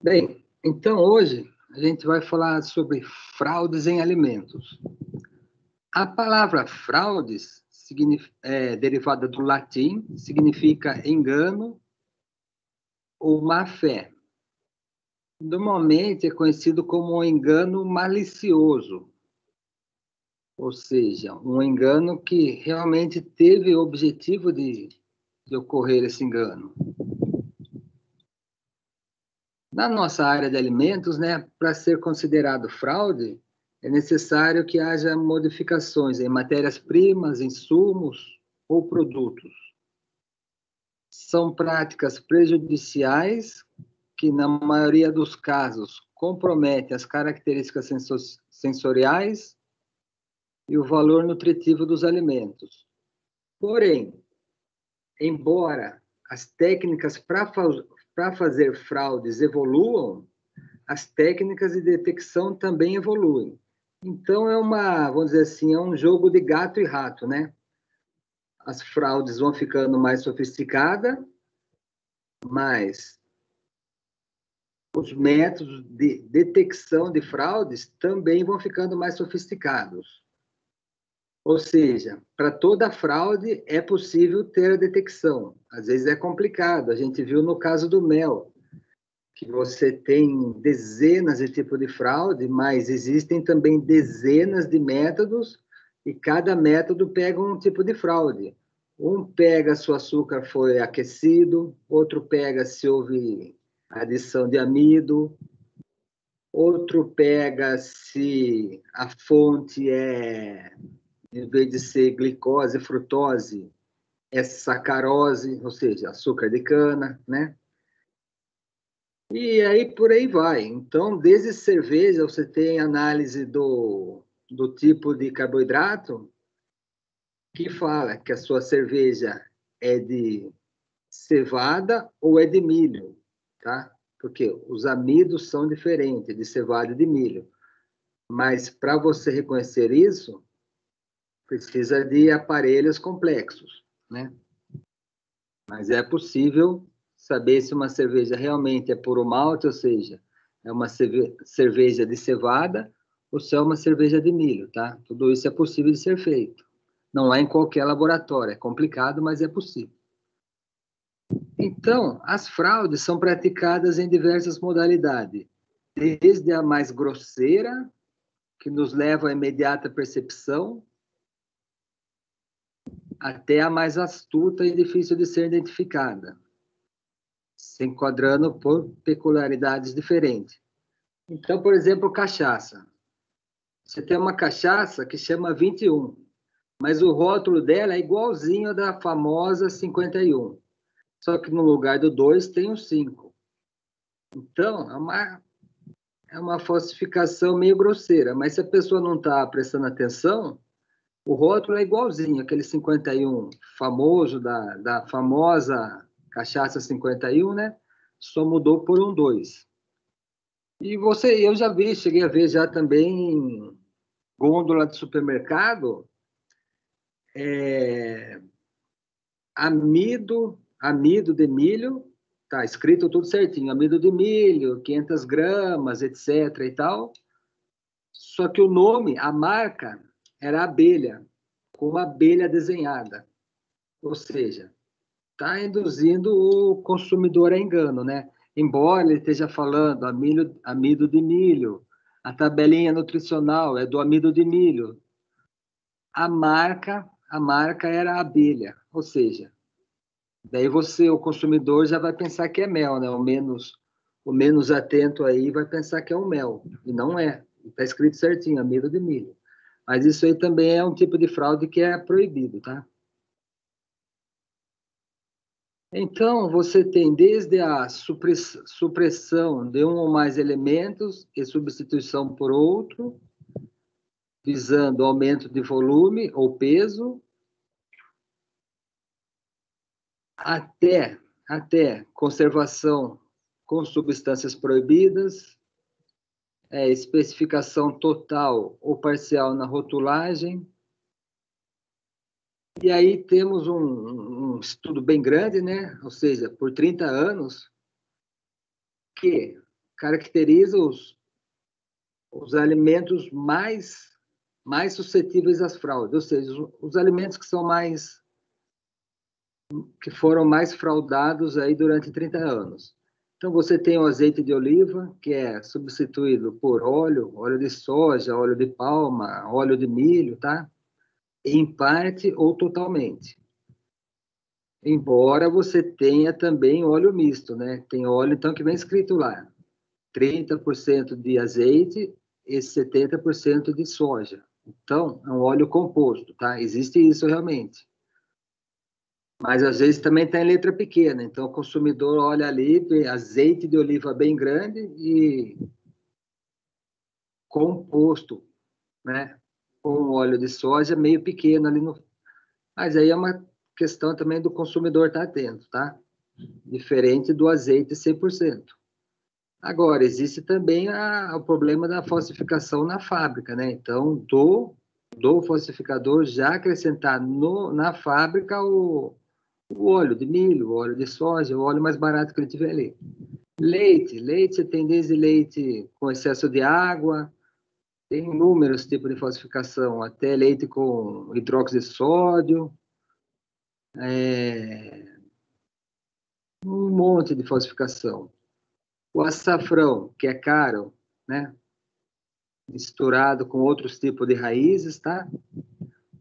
Bem, então hoje a gente vai falar sobre fraudes em alimentos. A palavra fraudes é derivada do latim, significa engano ou má-fé. Normalmente é conhecido como um engano malicioso, ou seja, um engano que realmente teve o objetivo de ocorrer esse engano. Na nossa área de alimentos, né, para ser considerado fraude, é necessário que haja modificações em matérias-primas, insumos ou produtos. São práticas prejudiciais que, na maioria dos casos, comprometem as características sensoriais e o valor nutritivo dos alimentos. Porém, embora as técnicas para fazer fraudes evoluam, as técnicas de detecção também evoluem. Então, vamos dizer assim, é um jogo de gato e rato, né? As fraudes vão ficando mais sofisticadas, mas os métodos de detecção de fraudes também vão ficando mais sofisticados. Ou seja, para toda fraude é possível ter a detecção. Às vezes é complicado. A gente viu no caso do mel, que você tem dezenas de tipos de fraude, mas existem também dezenas de métodos e cada método pega um tipo de fraude. Um pega se o açúcar foi aquecido, outro pega se houve adição de amido, outro pega se a fonte em vez de ser glicose, frutose, é sacarose, ou seja, açúcar de cana, né? E aí por aí vai. Então, desde cerveja, você tem análise do tipo de carboidrato, que fala que a sua cerveja é de cevada ou é de milho, tá? Porque os amidos são diferentes, de cevada e de milho. Mas para você reconhecer isso, precisa de aparelhos complexos, né? Mas é possível saber se uma cerveja realmente é puro malte, ou seja, é uma cerveja de cevada, ou se é uma cerveja de milho, tá? Tudo isso é possível de ser feito. Não é em qualquer laboratório, é complicado, mas é possível. Então, as fraudes são praticadas em diversas modalidades, desde a mais grosseira, que nos leva à imediata percepção, até a mais astuta e difícil de ser identificada, se enquadrando por peculiaridades diferentes. Então, por exemplo, cachaça. Você tem uma cachaça que chama 21, mas o rótulo dela é igualzinho ao da famosa 51. Só que no lugar do 2 tem o 5. Então, é uma falsificação meio grosseira, mas se a pessoa não está prestando atenção, o rótulo é igualzinho, aquele 51 famoso da famosa cachaça 51, né? Só mudou por um 2. E eu já vi, cheguei a ver já também em gôndola de supermercado, amido de milho, tá escrito tudo certinho, amido de milho, 500 gramas, etc e tal. Só que o nome, a marca, era abelha, com uma abelha desenhada. Ou seja, está induzindo o consumidor a engano, né? Embora ele esteja falando amido de milho, a tabelinha nutricional é do amido de milho. A marca era a abelha, ou seja, daí o consumidor já vai pensar que é mel, né? O menos atento aí vai pensar que é um mel, e não é. Está escrito certinho, amido de milho. Mas isso aí também é um tipo de fraude que é proibido, tá? Então, você tem desde a supressão de um ou mais elementos e substituição por outro, visando aumento de volume ou peso, até conservação com substâncias proibidas, especificação total ou parcial na rotulagem, E aí temos um estudo bem grande, né? Ou seja, por 30 anos, que caracteriza os alimentos mais suscetíveis às fraudes, ou seja, os alimentos que foram mais fraudados aí durante 30 anos. Então, você tem o azeite de oliva, que é substituído por óleo de soja, óleo de palma, óleo de milho, tá? Em parte ou totalmente. Embora você tenha também óleo misto, né? Tem óleo, então, que vem escrito lá, 30% de azeite e 70% de soja. Então, é um óleo composto, tá? Existe isso realmente. Mas às vezes também tem letra pequena, então o consumidor olha ali, vê azeite de oliva bem grande e composto, né? Com óleo de soja meio pequeno ali no. Mas aí é uma questão também do consumidor estar atento, tá? Diferente do azeite 100%. Agora, existe também o problema da falsificação na fábrica, né? Então, do falsificador já acrescentar na fábrica o óleo de milho, o óleo de soja, o óleo mais barato que ele tiver ali. Leite, você tem desde leite com excesso de água, tem inúmeros tipos de falsificação, até leite com hidróxido de sódio, um monte de falsificação. O açafrão, que é caro, né? Misturado com outros tipos de raízes, tá?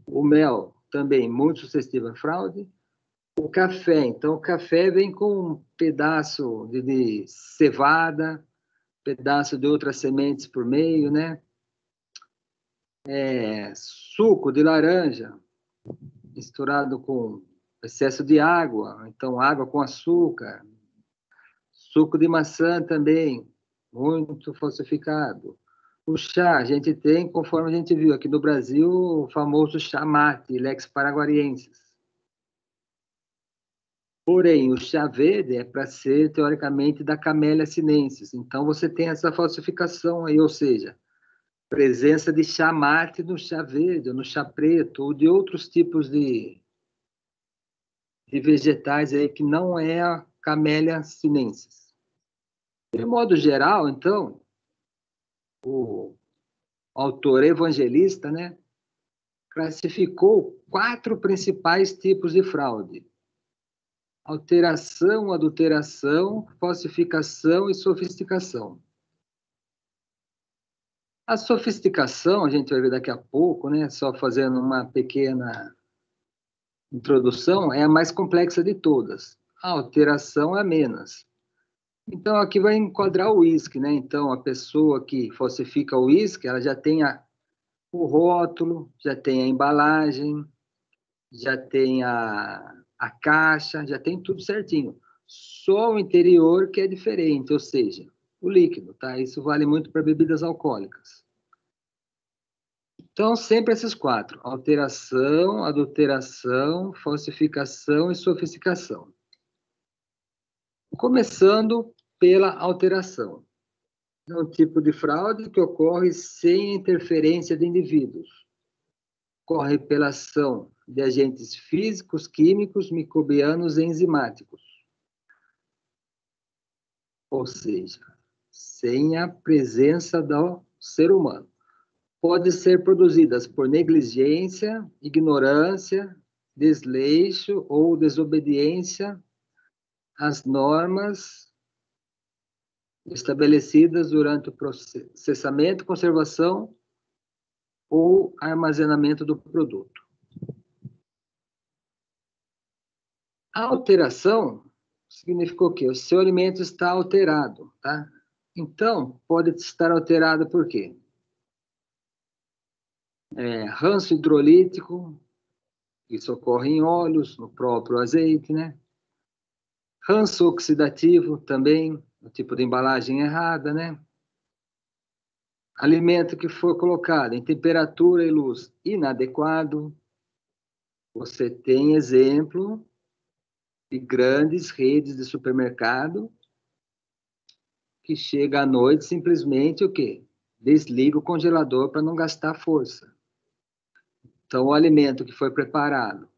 O mel, também muito suscetível à fraude. O café, então o café vem com um pedaço de cevada, pedaço de outras sementes por meio, né? Suco de laranja misturado com excesso de água, então água com açúcar. Suco de maçã também, muito falsificado. O chá, a gente tem, conforme a gente viu aqui no Brasil, o famoso chá mate, Lex paraguariensis. Porém, o chá verde é para ser, teoricamente, da Camellia sinensis. Então, você tem essa falsificação aí, ou seja, presença de chá mate no chá verde, ou no chá preto, ou de outros tipos de vegetais aí que não é a Camellia sinensis. De modo geral, então, o autor evangelista, né, classificou 4 principais tipos de fraude: alteração, adulteração, falsificação e sofisticação. A sofisticação, a gente vai ver daqui a pouco, né, só fazendo uma pequena introdução, é a mais complexa de todas. A alteração é a menos. Então, aqui vai enquadrar o uísque, né? Então, a pessoa que falsifica o uísque, ela já tem o rótulo, já tem a embalagem, já tem a caixa, já tem tudo certinho. Só o interior que é diferente, ou seja, o líquido, tá? Isso vale muito para bebidas alcoólicas. Então, sempre esses 4: alteração, adulteração, falsificação e sofisticação. Começando pela alteração. É um tipo de fraude que ocorre sem interferência de indivíduos. Ocorre pela ação de agentes físicos, químicos, microbianos e enzimáticos. Ou seja, sem a presença do ser humano. Pode ser produzidas por negligência, ignorância, desleixo ou desobediência às normas estabelecidas durante o processamento, conservação ou armazenamento do produto. A alteração significou o quê? O seu alimento está alterado, tá? Então, pode estar alterado por quê? Ranço hidrolítico, isso ocorre em óleos, no próprio azeite, né? Ranço oxidativo também, o tipo de embalagem errada, né? Alimento que for colocado em temperatura e luz inadequado. Você tem exemplo de grandes redes de supermercado que chega à noite simplesmente o quê? Desliga o congelador para não gastar força. Então, o alimento que foi preparado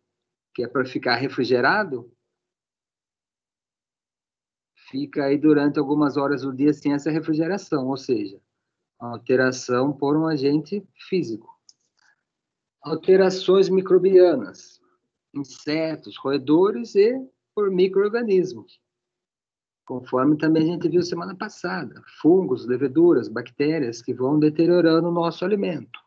que é para ficar refrigerado, fica aí durante algumas horas do dia sem essa refrigeração, ou seja, alteração por um agente físico. Alterações microbianas, insetos, roedores e por micro-organismos, conforme também a gente viu semana passada, fungos, leveduras, bactérias que vão deteriorando o nosso alimento.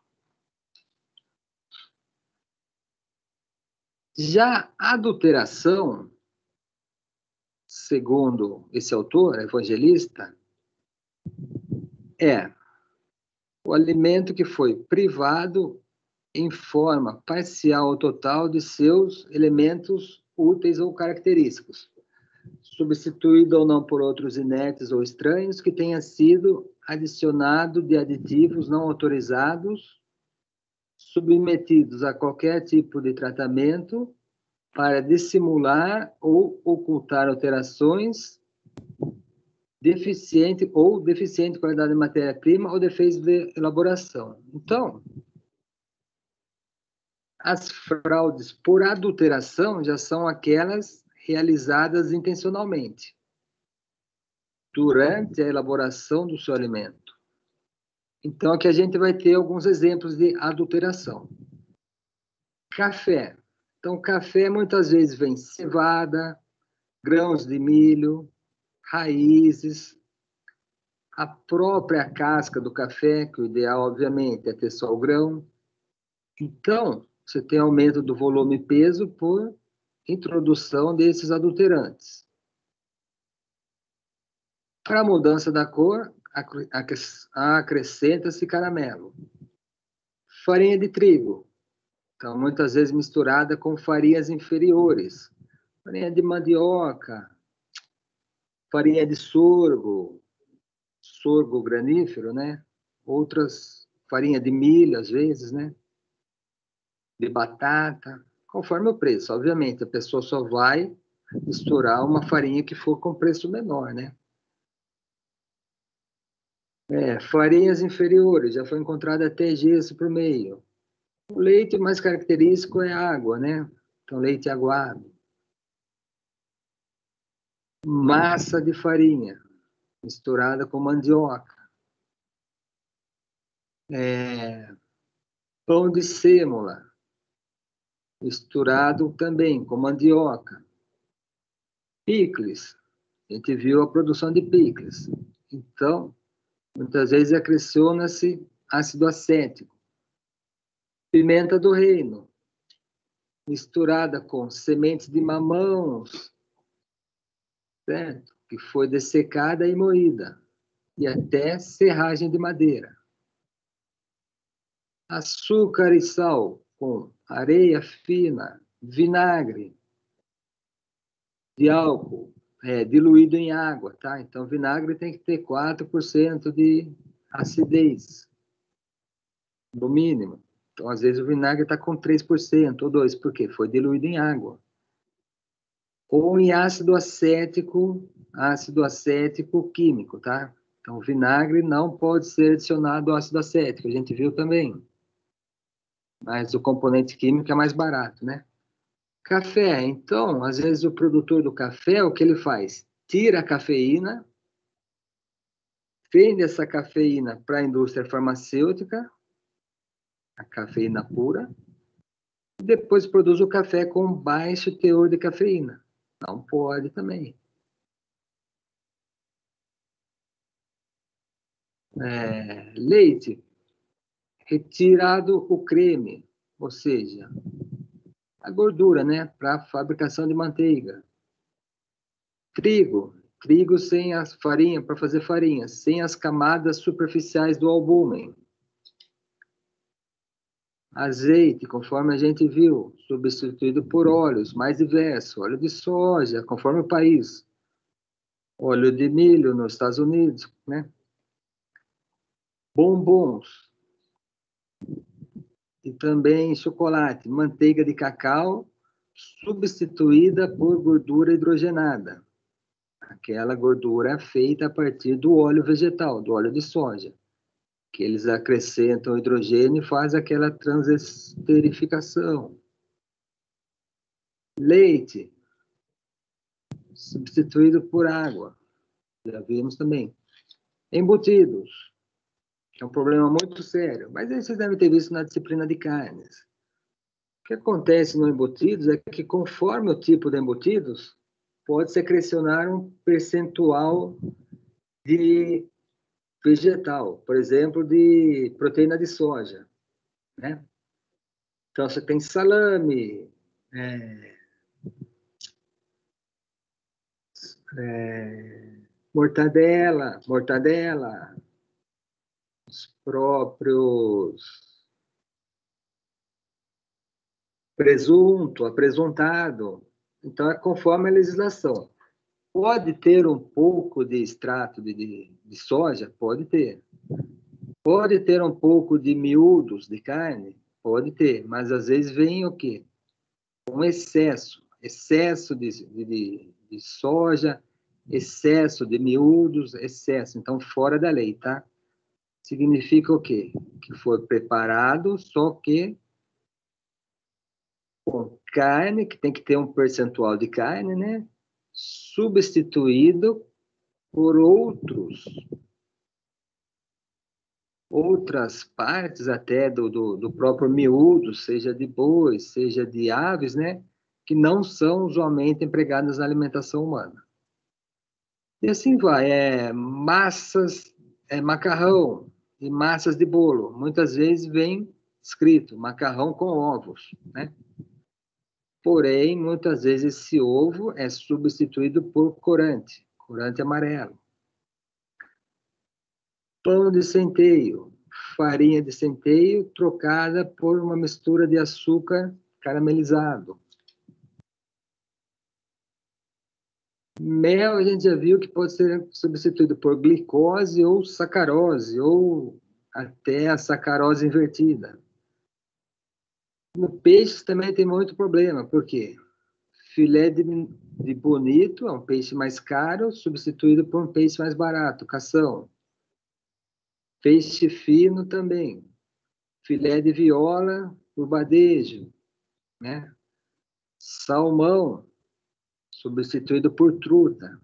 Já a adulteração, segundo esse autor, evangelista, é o alimento que foi privado em forma parcial ou total de seus elementos úteis ou característicos, substituído ou não por outros inertes ou estranhos, que tenha sido adicionado de aditivos não autorizados, submetidos a qualquer tipo de tratamento para dissimular ou ocultar alterações deficiente qualidade de matéria-prima ou defeitos de elaboração. Então, as fraudes por adulteração já são aquelas realizadas intencionalmente durante a elaboração do seu alimento. Então, aqui a gente vai ter alguns exemplos de adulteração. Café. Então, café muitas vezes vem cevada, grãos de milho, raízes, a própria casca do café, que o ideal, obviamente, é ter só o grão. Então, você tem aumento do volume e peso por introdução desses adulterantes. Para a mudança da cor, acrescenta-se caramelo. Farinha de trigo. Então, muitas vezes misturada com farinhas inferiores. Farinha de mandioca, farinha de sorgo granífero, né? Outras, farinha de milho, às vezes, né? De batata, conforme o preço. Obviamente, a pessoa só vai misturar uma farinha que for com preço menor, né? Farinhas inferiores, já foi encontrado até gesso por meio. O leite mais característico é água, né? Então, leite aguado. Massa de farinha, misturada com mandioca. Pão de sêmola, misturado também com mandioca. Picles, a gente viu a produção de picles. Então, muitas vezes acreciona-se ácido acético. Pimenta do reino, misturada com sementes de mamãos, certo? Que foi dessecada e moída, e até serragem de madeira. Açúcar e sal com areia fina, vinagre de álcool, diluído em água, tá? Então, vinagre tem que ter 4% de acidez, no mínimo. Então, às vezes, o vinagre está com 3% ou 2%, por quê? Foi diluído em água. Ou em ácido acético químico, tá? Então, o vinagre não pode ser adicionado ao ácido acético, a gente viu também. Mas o componente químico é mais barato, né? Café. Então, às vezes, o produtor do café, o que ele faz? Tira a cafeína, vende essa cafeína para a indústria farmacêutica, a cafeína pura, e depois produz o café com baixo teor de cafeína. Não pode também. Leite. Retirado o creme, ou seja, a gordura, né, para a fabricação de manteiga. Trigo sem as farinha, para fazer farinha, sem as camadas superficiais do albúmen. Azeite, conforme a gente viu, substituído por óleos mais diversos, óleo de soja, conforme o país. Óleo de milho nos Estados Unidos, né? Bombons. E também chocolate, manteiga de cacau, substituída por gordura hidrogenada. Aquela gordura feita a partir do óleo vegetal, do óleo de soja, que eles acrescentam hidrogênio e faz aquela transesterificação. Leite, substituído por água. Já vimos também. Embutidos, que é um problema muito sério. Mas aí vocês devem ter visto na disciplina de carnes. O que acontece no embutidos é que, conforme o tipo de embutidos, pode secrecionar um percentual de vegetal, por exemplo, de proteína de soja, né? Então, você tem salame, mortadela, os próprios presunto, apresuntado. Então, é conforme a legislação. Pode ter um pouco de extrato de soja? Pode ter. Pode ter um pouco de miúdos de carne? Pode ter, mas às vezes vem o quê? Um excesso de soja, excesso de miúdos, excesso. Então, fora da lei, tá? Significa o quê? Que foi preparado, só que com carne, que tem que ter um percentual de carne, né? Substituído por outras partes até do próprio miúdo, seja de boi, seja de aves, né? Que não são usualmente empregadas na alimentação humana. E assim vai, massas, macarrão e massas de bolo. Muitas vezes vem escrito macarrão com ovos, né? Porém, muitas vezes esse ovo é substituído por corante amarelo. Pão de centeio, farinha de centeio trocada por uma mistura de açúcar caramelizado. Mel, a gente já viu que pode ser substituído por glicose ou sacarose, ou até a sacarose invertida. No peixe também tem muito problema, por quê? Filé de bonito é um peixe mais caro, substituído por um peixe mais barato, cação. Peixe fino também. Filé de viola por badejo, né? Salmão, substituído por truta.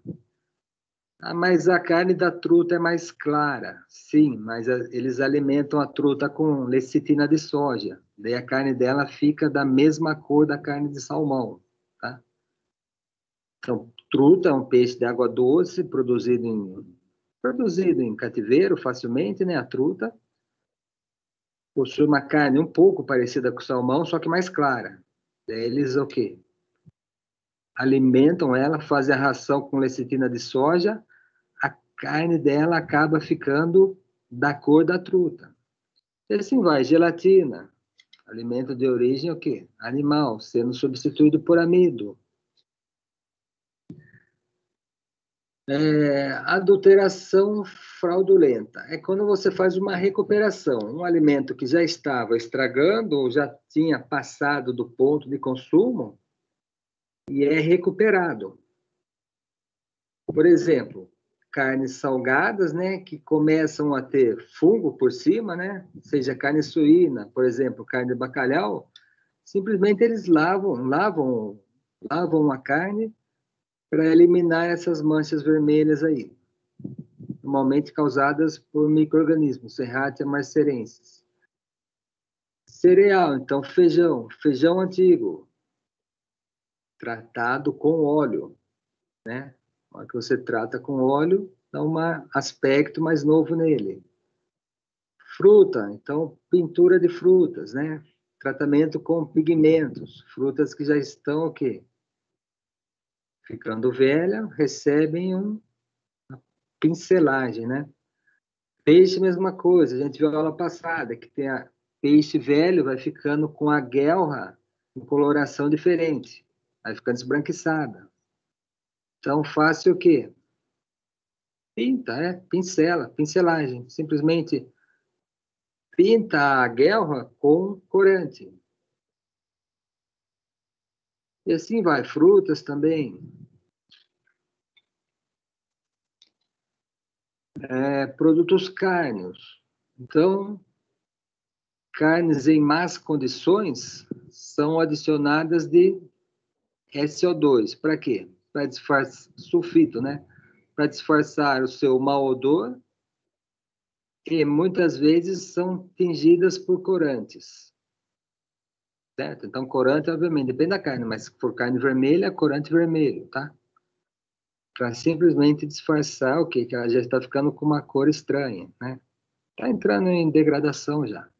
Ah, mas a carne da truta é mais clara. Sim, mas eles alimentam a truta com lecitina de soja. Daí a carne dela fica da mesma cor da carne de salmão, tá? Então, truta é um peixe de água doce, produzido em cativeiro facilmente, né? A truta possui uma carne um pouco parecida com o salmão, só que mais clara. Daí eles o quê? Alimentam ela, fazem a ração com lecitina de soja, a carne dela acaba ficando da cor da truta. E assim vai, gelatina, alimento de origem o quê? Animal, sendo substituído por amido. Adulteração fraudulenta. É quando você faz uma recuperação. Um alimento que já estava estragando ou já tinha passado do ponto de consumo e é recuperado. Por exemplo, carnes salgadas, né, que começam a ter fungo por cima, né, seja carne suína, por exemplo, carne de bacalhau, simplesmente eles lavam a carne para eliminar essas manchas vermelhas aí, normalmente causadas por micro-organismos, Serratia marcerensis. Cereal, então feijão antigo, tratado com óleo, né? Na hora que você trata com óleo, dá um aspecto mais novo nele. Fruta, então pintura de frutas, né? Tratamento com pigmentos, frutas que já estão o quê? Ficando velha, recebem uma pincelagem, né? Peixe, mesma coisa, a gente viu a aula passada, que tem peixe velho, vai ficando com a guelra com coloração diferente, vai ficando esbranquiçada. Então, faça o quê? Pinta, pincelagem, simplesmente pinta a guelra com corante. E assim vai, frutas também. Produtos cárneos. Então, carnes em más condições são adicionadas de SO2, para quê? Para disfarçar, sulfito, né? Para disfarçar o seu mau odor, e muitas vezes são tingidas por corantes, certo? Então, corante, obviamente, depende da carne, mas se for carne vermelha, corante vermelho, tá? Para simplesmente disfarçar o quê? Que ela já está ficando com uma cor estranha, né? Está entrando em degradação já.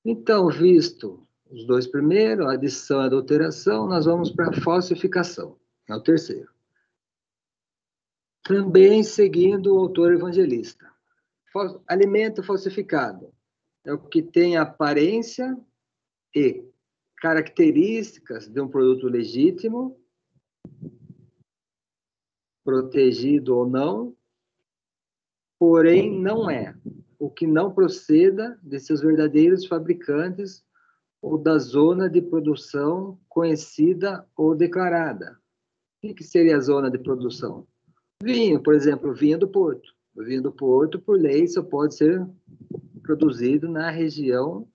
Então, visto os dois primeiros, adição e adulteração, nós vamos para a falsificação, é o terceiro. Também seguindo o autor evangelista. Alimento falsificado é o que tem aparência e características de um produto legítimo, protegido ou não, porém não é. O que não proceda de seus verdadeiros fabricantes ou da zona de produção conhecida ou declarada. O que seria a zona de produção? Vinho, por exemplo, vinho do Porto. O vinho do Porto, por lei, só pode ser produzido na região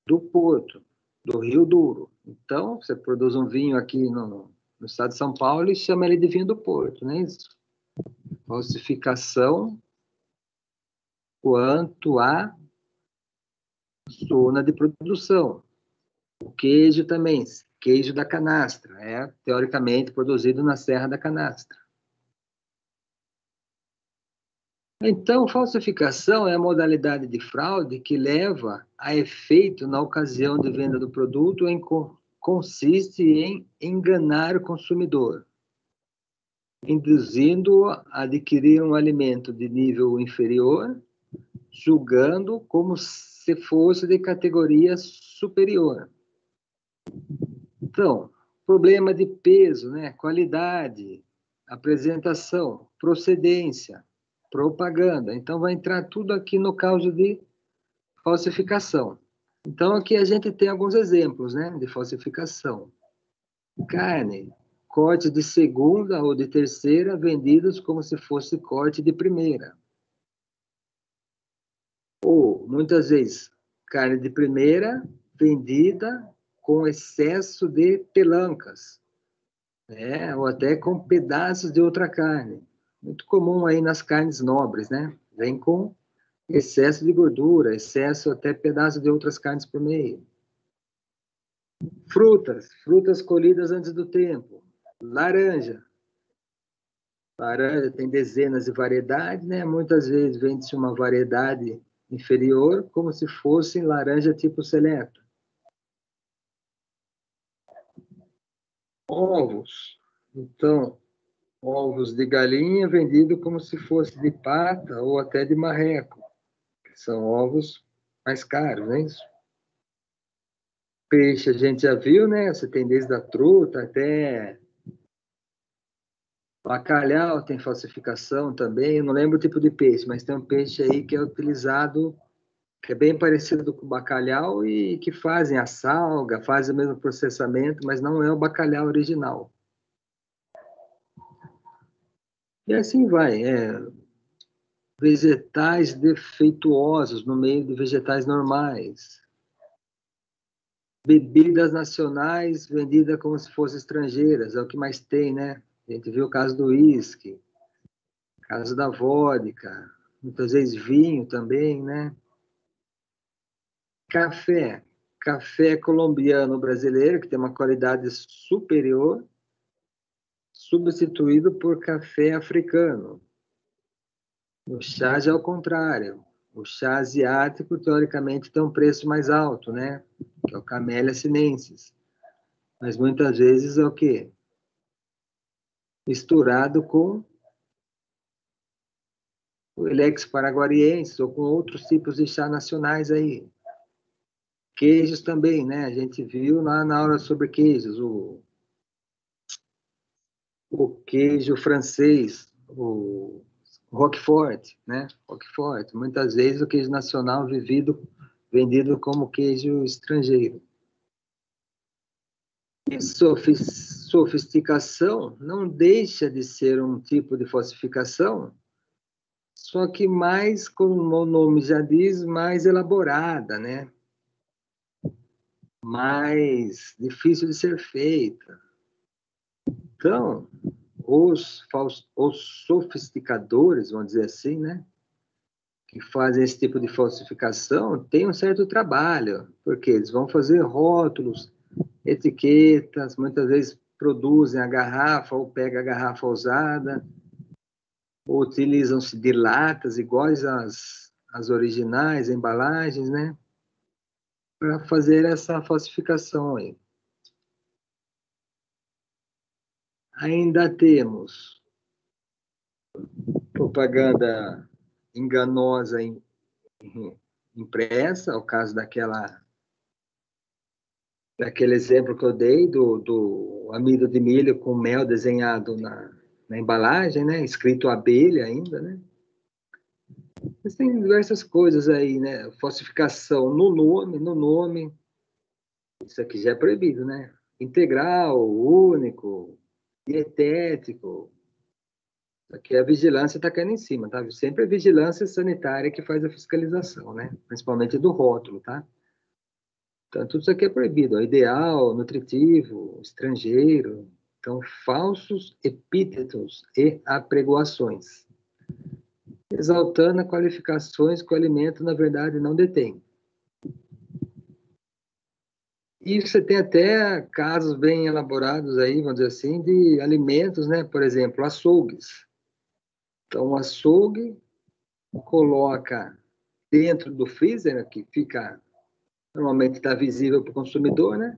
do Porto, do Rio Douro. Então, você produz um vinho aqui no estado de São Paulo e chama ele de vinho do Porto, não é isso? Falsificação quanto à zona de produção. O queijo também, queijo da canastra, é teoricamente produzido na Serra da Canastra. Então, falsificação é a modalidade de fraude que leva a efeito na ocasião de venda do produto consiste em enganar o consumidor, induzindo-o a adquirir um alimento de nível inferior, julgando como se fosse de categoria superior. Então, problema de peso, né? Qualidade, apresentação, procedência, propaganda. Então, vai entrar tudo aqui no caso de falsificação. Então, aqui a gente tem alguns exemplos, né, de falsificação. Carne, corte de segunda ou de terceira, vendidos como se fosse corte de primeira. Ou, muitas vezes, carne de primeira, vendida com excesso de pelancas, né? Ou até com pedaços de outra carne. Muito comum aí nas carnes nobres, né? Vem com excesso de gordura, excesso até pedaços de outras carnes por meio. Frutas colhidas antes do tempo. Laranja. Laranja tem dezenas de variedades, né? Muitas vezes vende-se uma variedade inferior, como se fosse laranja tipo seleto. Ovos. Então, ovos de galinha vendido como se fosse de pata ou até de marreco, que são ovos mais caros, não é isso? Peixe a gente já viu, né? Você tem desde a truta até bacalhau, tem falsificação também. Eu não lembro o tipo de peixe, mas tem um peixe aí que é utilizado, que é bem parecido com o bacalhau e que fazem a salga, fazem o mesmo processamento, mas não é o bacalhau original. E assim vai. Vegetais defeituosos no meio de vegetais normais. Bebidas nacionais vendidas como se fossem estrangeiras, é o que mais tem, né? A gente viu o caso do uísque, o caso da vodka, muitas vezes vinho também, né? Café. Café colombiano brasileiro, que tem uma qualidade superior, substituído por café africano. O chá já é o contrário. O chá asiático, teoricamente, tem um preço mais alto, né? Que é o Camellia sinensis. Mas muitas vezes é o quê? Misturado com o Ilex paraguariensis ou com outros tipos de chá nacionais aí. Queijos também, né? A gente viu lá na aula sobre queijos, o queijo francês, o Roquefort, né? Roquefort. Muitas vezes o queijo nacional vendido como queijo estrangeiro. E sofisticação não deixa de ser um tipo de falsificação, só que mais, como o nome já diz, mais elaborada, né? mais difícil de ser feita. Então, os sofisticadores, vamos dizer assim, né, que fazem esse tipo de falsificação, têm um certo trabalho, porque eles vão fazer rótulos, etiquetas, muitas vezes produzem a garrafa ou pegam a garrafa usada, ou utilizam-se de latas iguais às originais, embalagens, né, para fazer essa falsificação aí. Ainda temos propaganda enganosa impressa, o caso daquele exemplo que eu dei do amido de milho com mel desenhado na embalagem, né? Escrito abelha ainda, né? Mas tem diversas coisas aí, né? Falsificação no nome, isso aqui já é proibido, né? Integral, único, dietético. Aqui a vigilância está caindo em cima, tá? Sempre a vigilância sanitária que faz a fiscalização, né? Principalmente do rótulo, tá? Então, tudo isso aqui é proibido. Ó. Ideal, nutritivo, estrangeiro. Então, falsos epítetos e apregoações. Exaltando qualificações que o alimento, na verdade, não detém. E você tem até casos bem elaborados aí, vamos dizer assim, de alimentos, né? Por exemplo, açougues. Então, o açougue coloca dentro do freezer, que fica, normalmente está visível para o consumidor, né?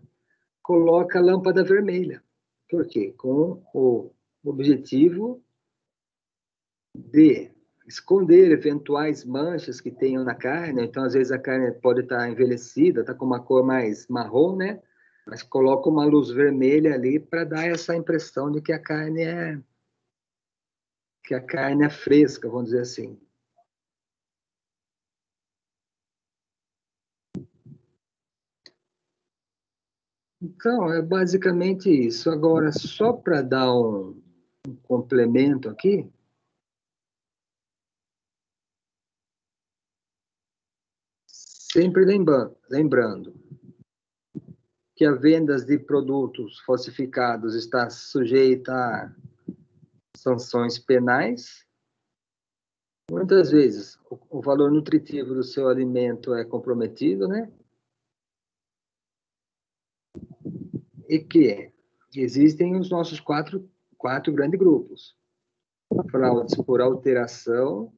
Coloca a lâmpada vermelha. Por quê? Com o objetivo de esconder eventuais manchas que tenham na carne. Então, às vezes, a carne pode estar envelhecida, está com uma cor mais marrom, né? Mas coloca uma luz vermelha ali para dar essa impressão de que a carne é fresca, vamos dizer assim. Então, é basicamente isso. Agora, só para dar um complemento aqui, sempre lembrando que a vendas de produtos falsificados está sujeita a sanções penais. Muitas vezes, o valor nutritivo do seu alimento é comprometido, né? E que existem os nossos quatro grandes grupos. Fraudes por alteração,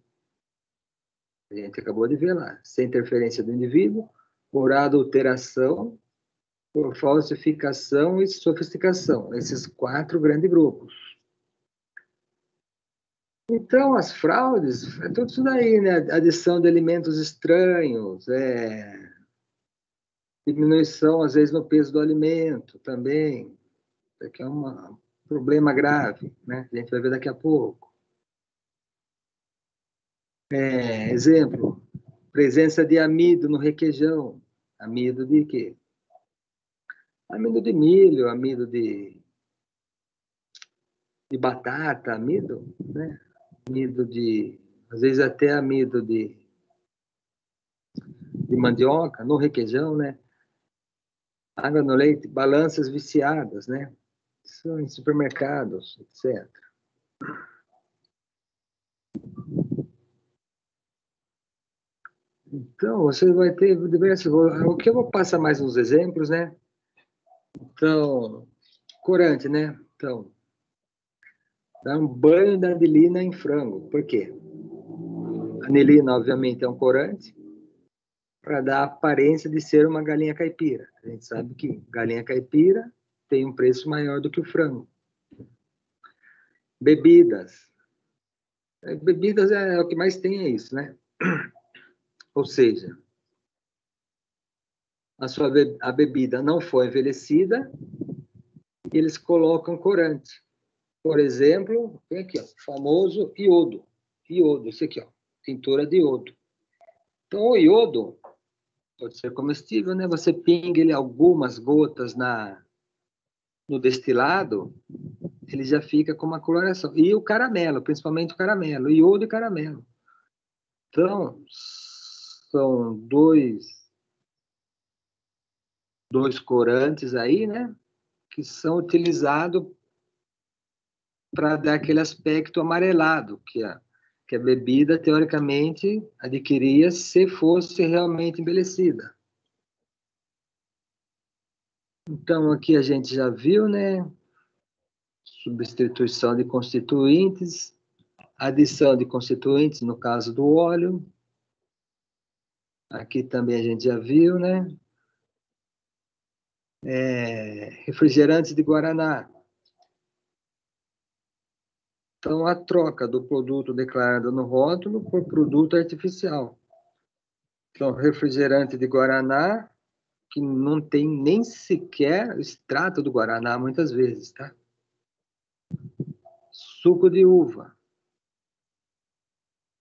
a gente acabou de ver lá, sem interferência do indivíduo, por adulteração, por falsificação e sofisticação. Esses quatro grandes grupos. Então, as fraudes, é tudo isso daí, né? Adição de alimentos estranhos, diminuição, às vezes, no peso do alimento também. Isso aqui é um problema grave, né? A gente vai ver daqui a pouco. Exemplo, presença de amido no requeijão. Amido de quê? Amido de milho, amido de batata, amido, né? Amido às vezes até amido de mandioca no requeijão, né? Água no leite, balanças viciadas, né? Isso em supermercados, etc. Então, você vai ter diversos. O que eu vou passar mais uns exemplos, né? Então, corante, né? Então, dá um banho de anilina em frango. Por quê? Anilina, obviamente, é um corante para dar a aparência de ser uma galinha caipira. A gente sabe que galinha caipira tem um preço maior do que o frango. Bebidas. Bebidas é o que mais tem, é isso, né? Ou seja, a bebida não foi envelhecida e eles colocam corante. Por exemplo, tem aqui, ó, o famoso iodo. Iodo, esse aqui, ó, tintura de iodo. Então, o iodo pode ser comestível, né? Você pinga ele algumas gotas no destilado, ele já fica com uma coloração. E o caramelo, principalmente o caramelo, iodo e caramelo. Então, são dois dois corantes aí, né? Que são utilizados para dar aquele aspecto amarelado que a bebida, teoricamente, adquiria se fosse realmente envelhecida. Então, aqui a gente já viu, né? Substituição de constituintes, adição de constituintes, no caso do óleo. Aqui também a gente já viu, né? Refrigerantes de Guaraná. Então, a troca do produto declarado no rótulo por produto artificial. Então, refrigerante de Guaraná, que não tem nem sequer o extrato do Guaraná, muitas vezes, tá? Suco de uva,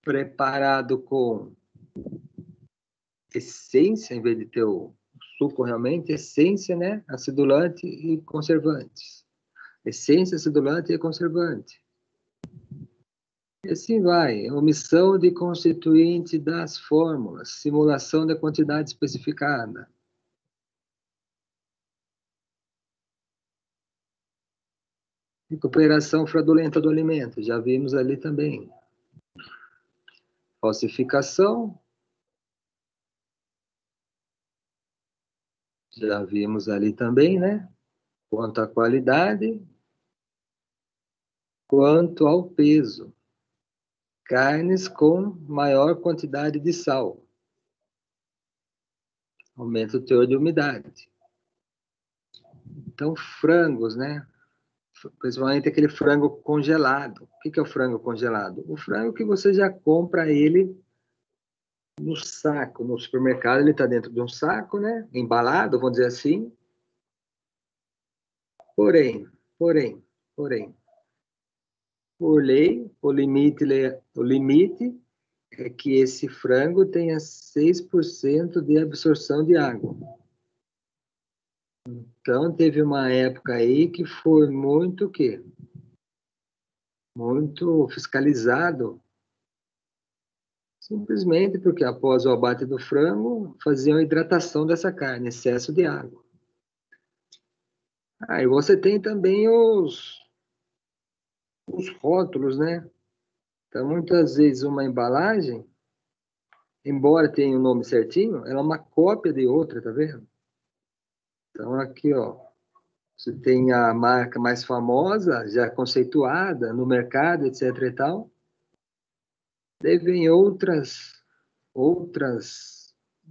preparado com essência, em vez de ter o suco realmente, essência, né? Acidulante e conservantes. Essência, acidulante e conservante. E assim vai. Omissão de constituinte das fórmulas. Simulação da quantidade especificada. Recuperação fraudulenta do alimento. Já vimos ali também. Falsificação. Já vimos ali também, né? Quanto à qualidade, quanto ao peso. Carnes com maior quantidade de sal. Aumenta o teor de umidade. Então, frangos, né? Principalmente aquele frango congelado. O que é o frango congelado? O frango que você já compra ele no saco, no supermercado, ele está dentro de um saco, né? Embalado, vamos dizer assim. Porém, por lei, o limite é que esse frango tenha 6% de absorção de água. Então, teve uma época aí que foi muito, o quê? Muito fiscalizado, simplesmente porque após o abate do frango, faziam a hidratação dessa carne, excesso de água. Aí você tem também os rótulos, né? Então, muitas vezes uma embalagem, embora tenha o nome certinho, ela é uma cópia de outra, tá vendo? Então, aqui, ó, você tem a marca mais famosa, já conceituada no mercado, etc e tal. Daí vem outras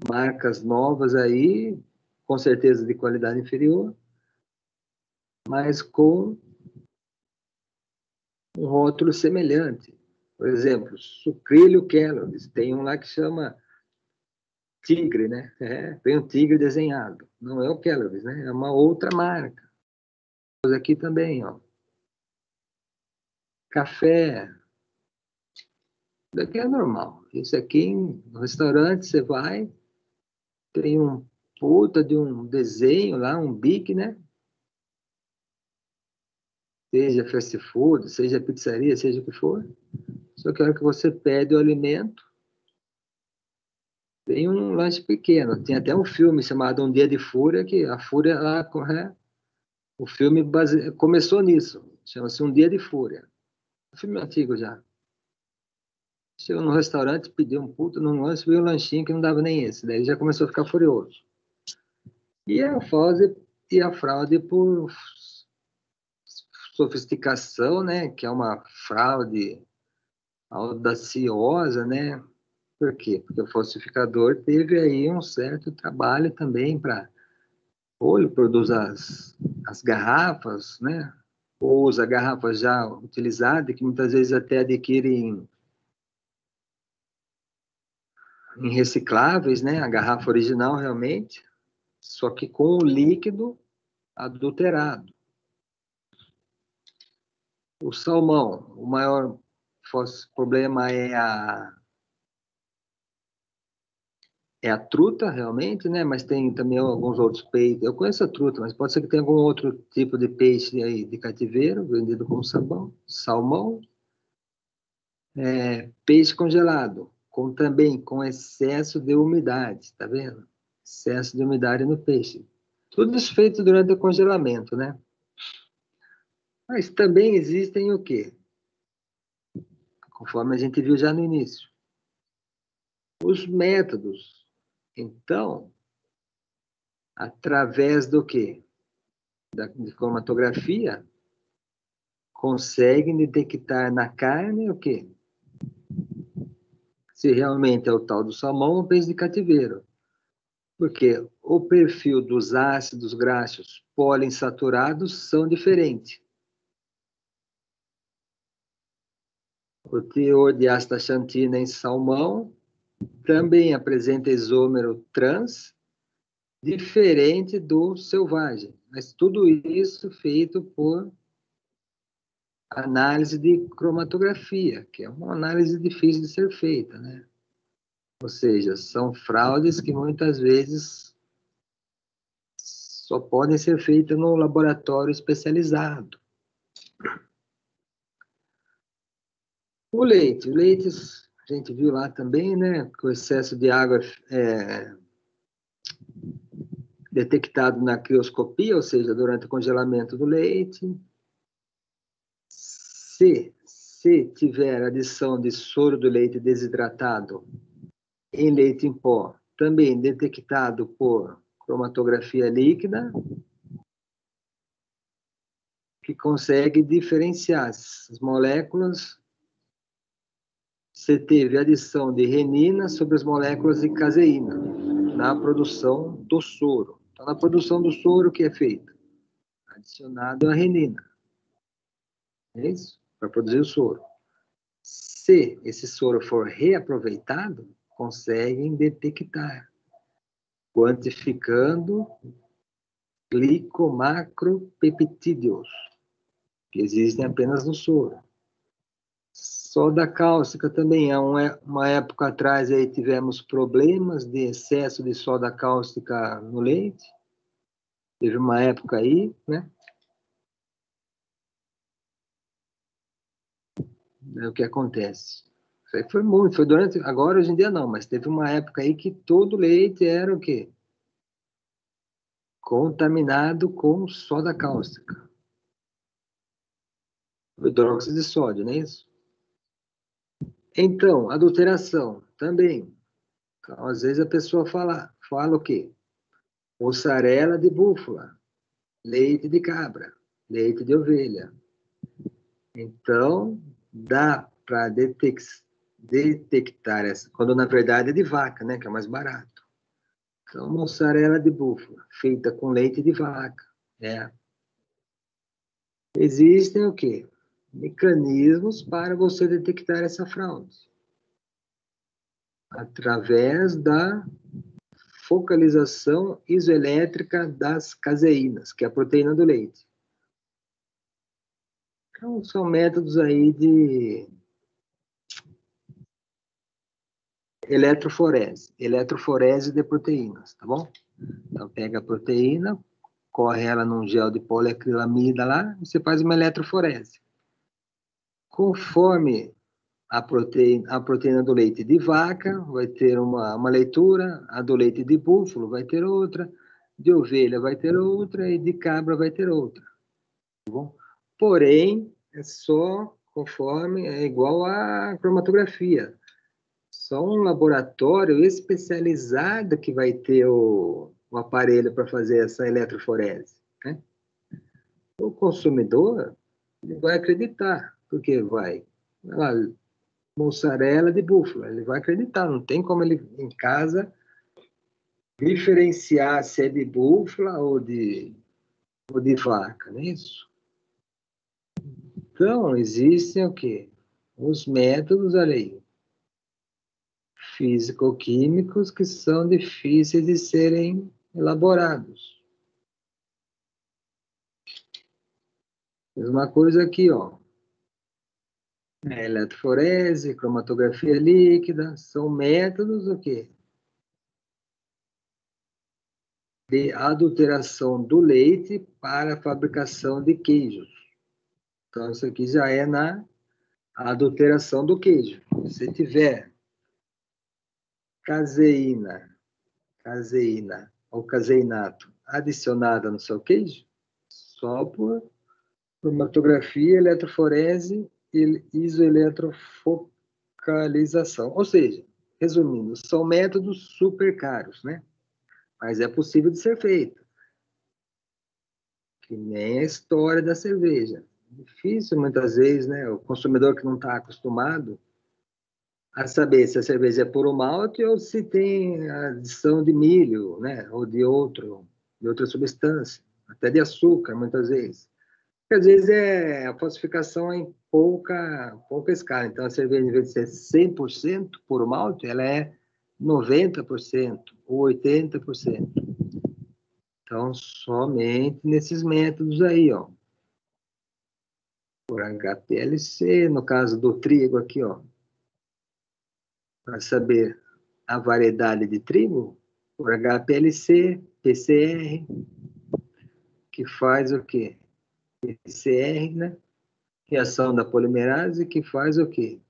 marcas novas aí, com certeza de qualidade inferior, mas com um rótulo semelhante. Por exemplo, Sucrilho Kellogg's, tem um lá que chama Tigre, né? Tem um tigre desenhado. Não é o Kellogg's, né? É uma outra marca. Aqui também, ó. Café. Isso aqui é normal. Isso aqui, no restaurante, você vai, tem um puta de um desenho lá, um bic, né? Seja fast food, seja pizzaria, seja o que for. Só que a hora que você pede o alimento, tem um lanche pequeno. Tem até um filme chamado Um Dia de Fúria, que a Fúria lá, o filme começou nisso. Chama-se Um Dia de Fúria. Um filme antigo já. Chegou no restaurante, pediu um puto num lanche, viu um lanchinho que não dava nem esse. Daí já começou a ficar furioso. E a fraude por sofisticação, né? Que é uma fraude audaciosa, né? Por quê? Porque o falsificador teve aí um certo trabalho também para ou ele produz as garrafas, né? Ou usa garrafas já utilizadas, que muitas vezes até adquirem em recicláveis, né? A garrafa original realmente, só que com o líquido adulterado. O salmão, o maior problema é a truta, realmente, né? Mas tem também alguns outros peixes. Eu conheço a truta, mas pode ser que tenha algum outro tipo de peixe aí de cativeiro, vendido como salmão. Salmão, peixe congelado, também com excesso de umidade, tá vendo? Excesso de umidade no peixe. Tudo isso feito durante o congelamento, né? Mas também existem o quê? Conforme a gente viu já no início. Os métodos. Então, através do quê? De cromatografia, conseguem detectar na carne o quê? Se realmente é o tal do salmão ou peixe de cativeiro. Porque o perfil dos ácidos graxos poliinsaturados são diferentes. O teor de astaxantina em salmão também apresenta isômero trans, diferente do selvagem. Mas tudo isso feito por análise de cromatografia, que é uma análise difícil de ser feita, né? Ou seja, são fraudes que muitas vezes só podem ser feitas no laboratório especializado. O leite, a gente viu lá também, né, que o excesso de água é detectado na crioscopia, ou seja, durante o congelamento do leite. Se tiver adição de soro do leite desidratado em leite em pó, também detectado por cromatografia líquida, que consegue diferenciar as moléculas. Você teve adição de renina sobre as moléculas de caseína na produção do soro. Então, na produção do soro, o que é feito? Adicionado a renina. É isso? Para produzir o soro. Se esse soro for reaproveitado, conseguem detectar, quantificando glicomacropeptídeos, que existem apenas no soro. Soda cáustica também, uma época atrás aí tivemos problemas de excesso de soda cáustica no leite. Teve uma época aí, né? É o que acontece. Isso aí foi muito, foi durante, agora hoje em dia não, mas teve uma época aí que todo leite era o quê? Contaminado com soda cáustica. Hidróxido de sódio, não é isso? Então, adulteração também. Então, às vezes a pessoa fala o quê? Mussarela de búfala, leite de cabra, leite de ovelha. Então, dá para detectar essa, quando na verdade é de vaca, né, que é mais barato. Então, mussarela de búfala, feita com leite de vaca. É. Existem o quê? Mecanismos para você detectar essa fraude. Através da focalização isoelétrica das caseínas, que é a proteína do leite. Então, são métodos aí de eletroforese de proteínas, tá bom? Então, pega a proteína, corre ela num gel de poliacrilamida lá, e você faz uma eletroforese. Conforme a proteína do leite de vaca vai ter uma leitura, a do leite de búfalo vai ter outra, de ovelha vai ter outra e de cabra vai ter outra. Tá bom? Porém, é só conforme, é igual à cromatografia. Só um laboratório especializado que vai ter o aparelho para fazer essa eletroforese. Né? O consumidor ele vai acreditar, porque vai mussarela de búfala, ele vai acreditar, não tem como ele em casa diferenciar se é de búfala ou de vaca, não é isso? Então, existem o quê? Os métodos, olha aí, físico-químicos que são difíceis de serem elaborados. Mesma coisa aqui, ó. Eletroforese, cromatografia líquida, são métodos o quê? De adulteração do leite para a fabricação de queijos. Então, isso aqui já é na adulteração do queijo. Se tiver caseína ou caseinato adicionada no seu queijo só por cromatografia, eletroforese e isoeletrofocalização. Ou seja, resumindo, são métodos super caros, né? Mas é possível de ser feito. Que nem a história da cerveja. Difícil, muitas vezes, né? O consumidor que não está acostumado a saber se a cerveja é puro malte ou se tem adição de milho, né? Ou de outra substância, até de açúcar, muitas vezes. Porque, às vezes a falsificação é em pouca escala. Então, a cerveja, em vez de ser 100% puro malte, ela é 90% ou 80%. Então, somente nesses métodos aí, ó. Por HPLC, no caso do trigo aqui, ó. Para saber a variedade de trigo, por HPLC, PCR, que faz o quê? PCR, né? Reação da polimerase, que faz o quê?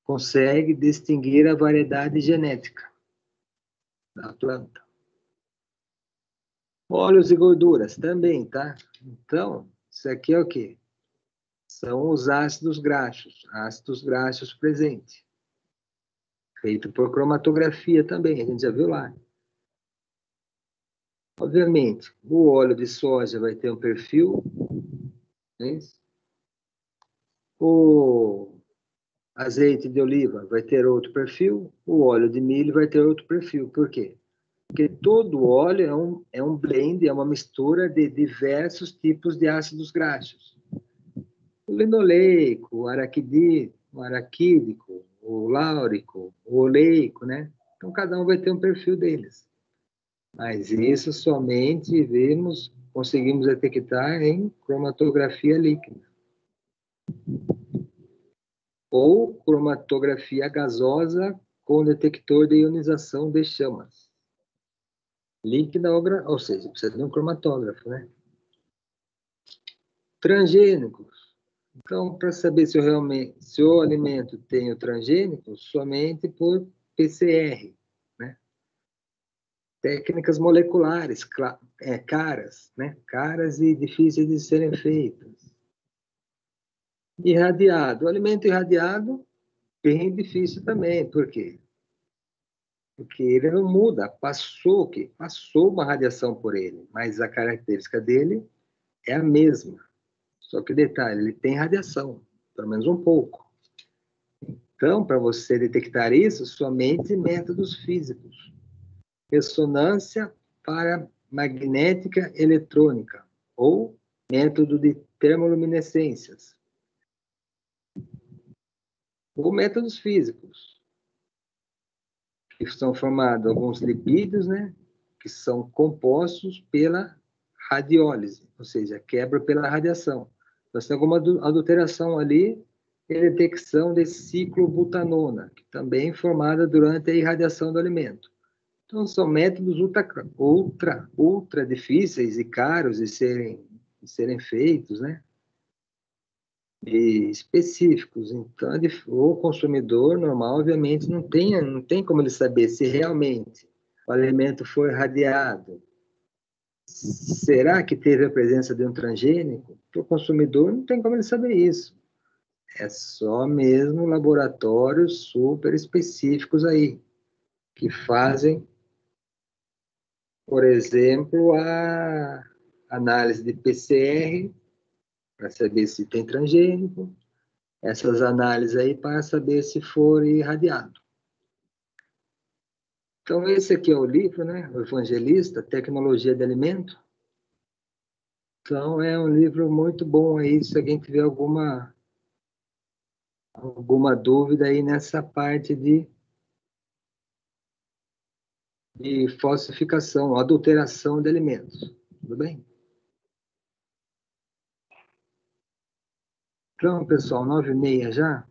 Consegue distinguir a variedade genética da planta. Óleos e gorduras também, tá? Então, isso aqui é o quê? São os ácidos graxos presentes. Feito por cromatografia também, a gente já viu lá. Obviamente, o óleo de soja vai ter um perfil, né? O azeite de oliva vai ter outro perfil, o óleo de milho vai ter outro perfil. Por quê? Porque todo óleo é um blend, é uma mistura de diversos tipos de ácidos graxos. O linoleico, o araquídico, o láurico, o oleico, né? Então, cada um vai ter um perfil deles. Mas isso somente conseguimos detectar em cromatografia líquida. Ou cromatografia gasosa com detector de ionização de chamas. Líquida, ou seja, precisa de um cromatógrafo, né? Transgênicos. Então, para saber se o alimento tem o transgênico, somente por PCR, né? Técnicas moleculares, caras, né? Caras e difíceis de serem feitas. Irradiado. O alimento irradiado, bem difícil também. Por quê? Porque ele não muda. Passou uma radiação por ele, mas a característica dele é a mesma. Só que detalhe, ele tem radiação, pelo menos um pouco. Então, para você detectar isso, somente métodos físicos. Ressonância paramagnética eletrônica, ou método de termoluminescências, ou métodos físicos, que são formados alguns lipídios, né, que são compostos pela radiólise, ou seja, quebra pela radiação. Então, se tem alguma adulteração ali, é detecção de ciclobutanona, que também é formada durante a irradiação do alimento. Então, são métodos ultra difíceis e caros de serem feitos, né? E específicos. Então, o consumidor normal, obviamente, não tem como ele saber se realmente o alimento foi irradiado. Será que teve a presença de um transgênico? Para o consumidor, não tem como ele saber isso. É só mesmo laboratórios super específicos aí, que fazem, por exemplo, a análise de PCR, para saber se tem transgênico, essas análises aí para saber se for irradiado. Então, esse aqui é o livro, né? O Evangelista, Tecnologia de Alimento. Então, é um livro muito bom aí, se alguém tiver alguma dúvida aí nessa parte de falsificação, adulteração de alimentos. Tudo bem? Então, pessoal, 9h30 já.